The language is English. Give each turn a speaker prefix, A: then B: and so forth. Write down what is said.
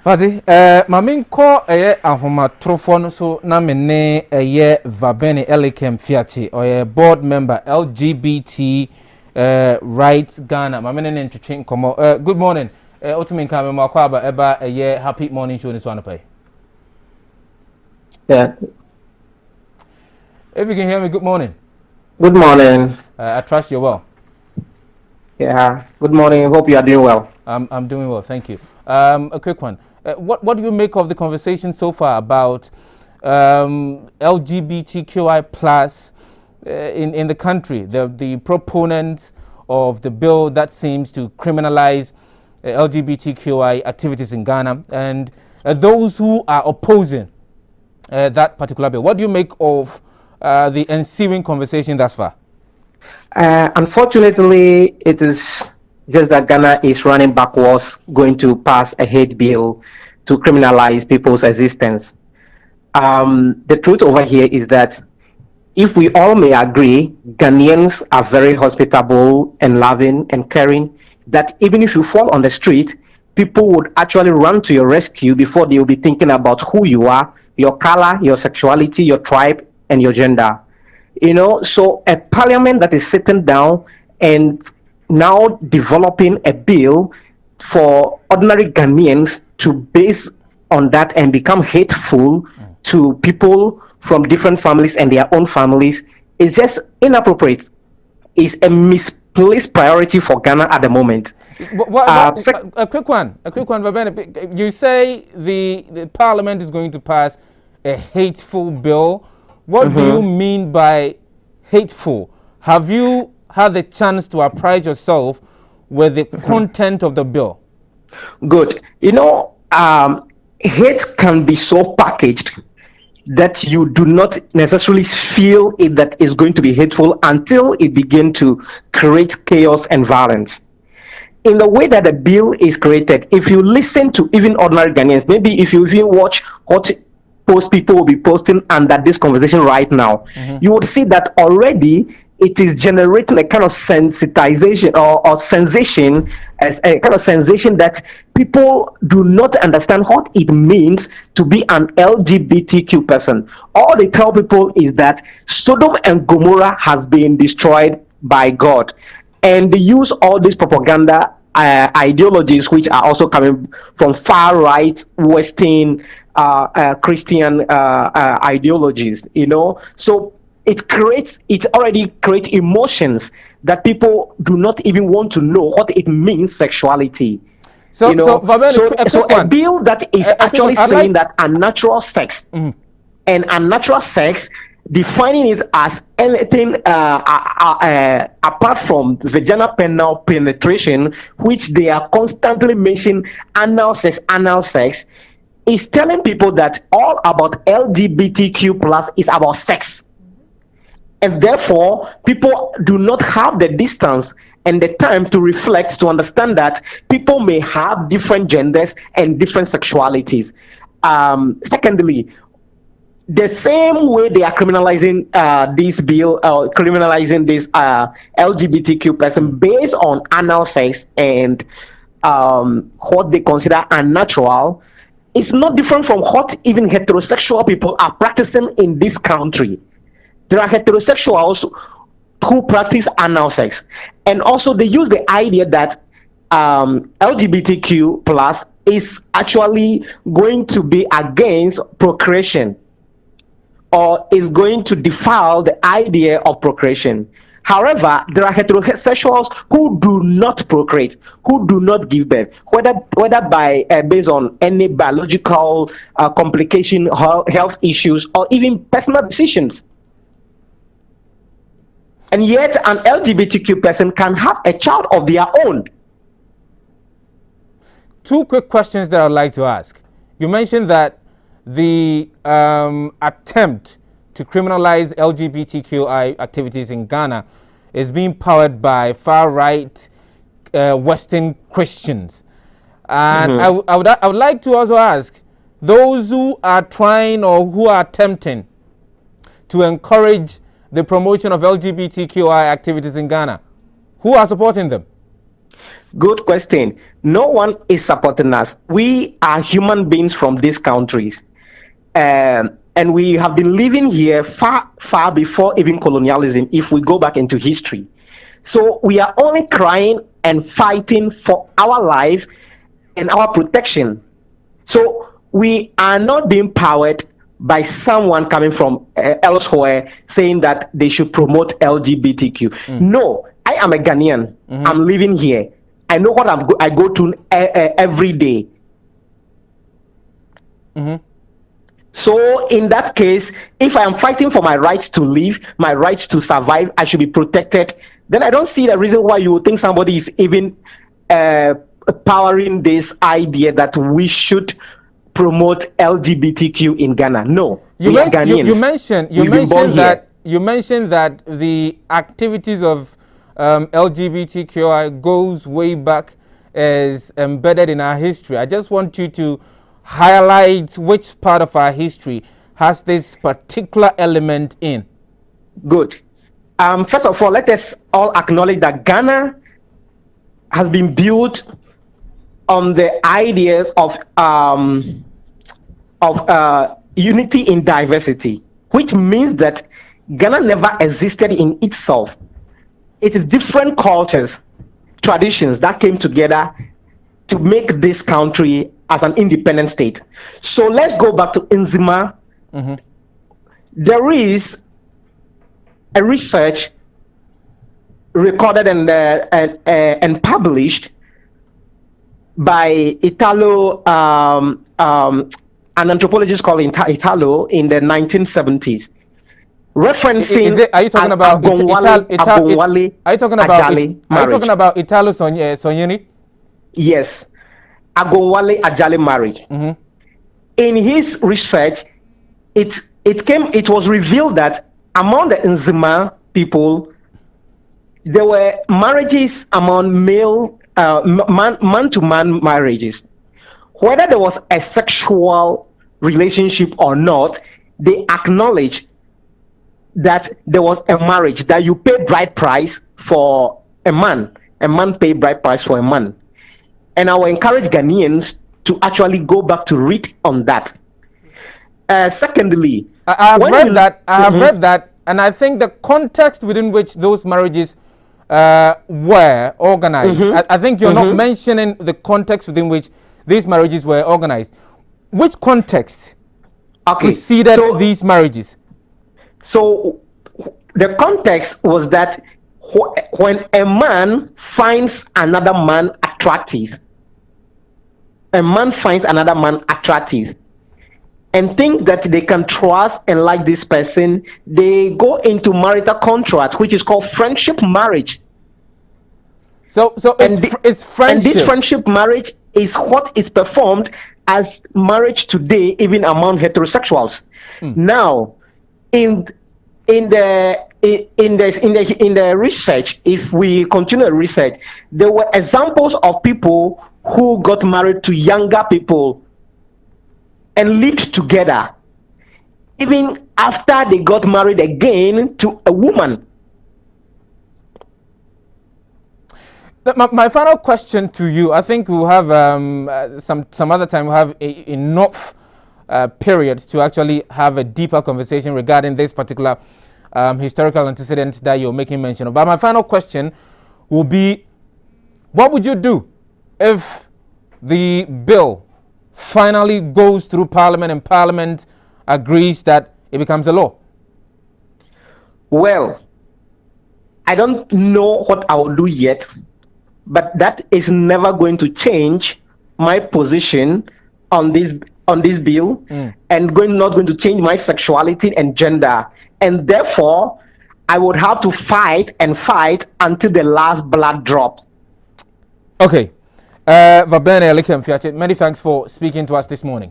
A: Fati, mamin ko ahoma trofon so na mene Vabeni Elikem Fiati or board member LGBT Right Ghana. Mamene entertain komo. Good morning. Otumin kame makwaba eba happy morning show this one pay.
B: Yeah.
A: If you can hear me, good morning.
B: Good morning.
A: I trust you're well.
B: Yeah. Good morning. Hope you are doing well.
A: I'm doing well, thank you. A quick one. What do you make of the conversation so far about LGBTQI plus in the country? The proponents of the bill that seems to criminalize LGBTQI activities in Ghana, and those who are opposing that particular bill. What do you make of the ensuing conversation thus far?
B: Unfortunately, it is just that Ghana is running backwards, going to pass a hate bill to criminalize people's existence. The truth over here is that if we all may agree, Ghanaians are very hospitable and loving and caring, that even if you fall on the street, people would actually run to your rescue before they will be thinking about who you are, your color, your sexuality, your tribe, and your gender. So a parliament that is sitting down and now developing a bill for ordinary Ghanaians to base on that and become hateful to people from different families and their own families is just inappropriate. It's a misplaced priority for Ghana at the moment.
A: A quick one, Babene. You say the parliament is going to pass a hateful bill. What do you mean by hateful? Have you had the chance to apprise yourself with the content of the bill?
B: Good. Hate can be so packaged that you do not necessarily feel it that is going to be hateful until it begins to create chaos and violence. In the way that the bill is created, if you listen to even ordinary Ghanaians, maybe if you even watch what post people will be posting under this conversation right now, you would see that already it is generating a kind of sensitization or sensation, as a kind of sensation that people do not understand what it means to be an LGBTQ person. All they tell people is that Sodom and Gomorrah has been destroyed by God, and they use all these propaganda ideologies, which are also coming from far right Western Christian ideologies. So it already creates emotions that people do not even want to know what it means, sexuality. So a bill that is actually saying that unnatural sex and unnatural sex, defining it as anything apart from vaginal penile penetration, which they are constantly mentioning anal sex, is telling people that all about LGBTQ plus is about sex. And therefore, people do not have the distance and the time to reflect, to understand that people may have different genders and different sexualities. Secondly, the same way they are criminalizing this bill, criminalizing this LGBTQ person based on anal sex and what they consider unnatural, is not different from what even heterosexual people are practicing in this country. There are heterosexuals who practice anal sex, and also they use the idea that LGBTQ plus is actually going to be against procreation, or is going to defile the idea of procreation. However, there are heterosexuals who do not procreate, who do not give birth, whether by based on any biological complication, health issues, or even personal decisions. And yet an LGBTQ person can have a child of their own.
A: Two quick questions that I'd like to ask. You mentioned that the attempt to criminalize LGBTQI activities in Ghana is being powered by far-right Western Christians. And I would like to also ask those who are trying or who are attempting to encourage the promotion of LGBTQI activities in Ghana, who are supporting them?
B: Good question. No one is supporting us. We are human beings from these countries. And we have been living here far before even colonialism, if we go back into history. So we are only crying and fighting for our life and our protection. So we are not being powered by someone coming from elsewhere saying that they should promote LGBTQ. No, I am a Ghanaian. I'm living here. I know what I go to every day. So in that case, if I am fighting for my rights to live, my rights to survive, I should be protected. Then I don't see the reason why you would think somebody is even powering this idea that we should promote LGBTQ in Ghana. No, we are Ghanaians.
A: You mentioned that the activities of LGBTQI goes way back, as embedded in our history. I just want you to highlight which part of our history has this particular element in.
B: Good. First of all, let us all acknowledge that Ghana has been built on the ideas of unity in diversity, which means that Ghana never existed in itself. It is different cultures, traditions that came together to make this country as an independent state. So let's go back to Nzima. There is a research recorded and published by Italo, an anthropologist called Italo, in the 1970s, referencing.
A: Are you talking about
B: Agonwale?
A: Are you talking about Italo Sonyeni?
B: Yes, Agonwale Ajale marriage. In his research, it was revealed that among the Nzima people, there were marriages among male, man-to-man marriages. Whether there was a sexual relationship or not, they acknowledged that there was a marriage, that you pay bride price for a man pay bride price for a man. And I will encourage Ghanaians to actually go back to read on that. Secondly,
A: I have read that, and I think the context within which those marriages were organized. I think you're not mentioning the context within which these marriages were organized. Which context preceded these marriages? So
B: the context was that when a man finds another man attractive, and think that they can trust and like this person, they go into marital contract, which is called friendship marriage.
A: So it's friendship.
B: And this friendship marriage is what is performed as marriage today, even among heterosexuals. Now, in the research, if we continue the research, there were examples of people who got married to younger people and lived together, even after they got married again to a woman.
A: My final question to you, I think we'll have some other time, we'll have enough period to actually have a deeper conversation regarding this particular historical antecedent that you're making mention of. But my final question will be, what would you do if the bill finally goes through Parliament and Parliament agrees that it becomes a law?
B: Well, I don't know what I will do yet, but that is never going to change my position on this bill, and not going to change my sexuality and gender. And therefore, I would have to fight until the last blood drops.
A: Okay. Vabene Alikem Fiache, many thanks for speaking to us this morning.